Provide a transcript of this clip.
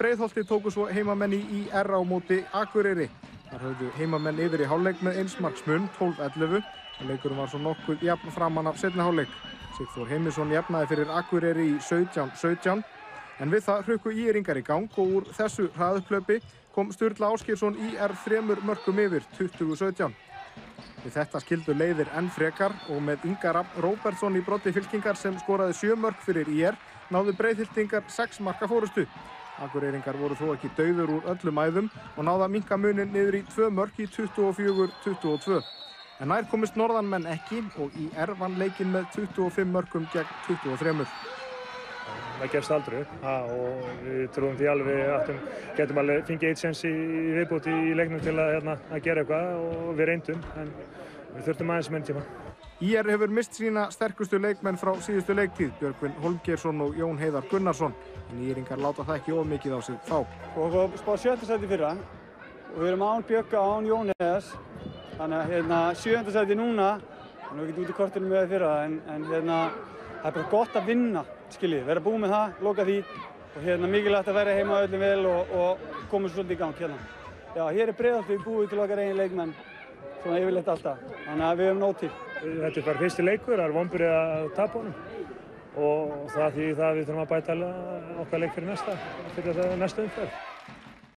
Breiðholti tóku svo heimamenn í ÍR á móti Akureyri. Þar höfðu heimamenn yfir í hálfleik með 1 marks mun 12-11 en leikurinn var svo nokkuð jafn framan af seinni hálfleik. Sigþór Heimisson jafnaði fyrir Akureyri í 17-17 en við það hrukku ÍR-ingar í gang og úr þessu hraðupphlaupi kom Sturla Ásgeirsson ÍR 3 mörkum yfir 20-17. Við þetta skildu leiðir enn frekar og með Inga Rafn Róbertsson í broddi fylkingar sem skoraði 7 mörk fyrir ÍR náðu Breiðhyltingar 6 marka forystu. Akureyringar voru þó ekki dauður úr öllum æðum og náðu að minnka muninn niður í 2 mörk í 24-22. En nær komist norðanmenn ekki og ÍR vann leikinn með 25 mörkum gegn 23. Það gerst aldrei og við trúum því alveg að getum alveg fengið eitt séns í viðbót í leiknum til að gera eitthvað og við reyndum en við þurftum aðeins meiri tíma. ÍR hefur mist sína sterkustu leikmenn frá síðustu leiktíð, Björgvin Hólmgeirsson og Jón Heiðar Gunnarsson, en ÍR-ingar láta það ekki of mikið á sig fá. Og spáð 7. sæti fyrra og við erum án Björga og án Jón Heiðars, þannig að 7. sæti núna, við getum út í kortinu með fyrra en það er bara gott að vinna, skiljið, vera búið með það, loka því og mikilvægt að vera heima öllum vel og koma svolítið í gang hérna. Já, hér er Breiðholti búið til okkar eigin leikmenn, svona yfirleitt alltaf, þannig að við höfum nóg til. Þetta er bara fyrsti leikur, það er vonbrigði að tapa honum og það þýðir það að við þurfum að bæta okkar leik fyrir næsta umferð.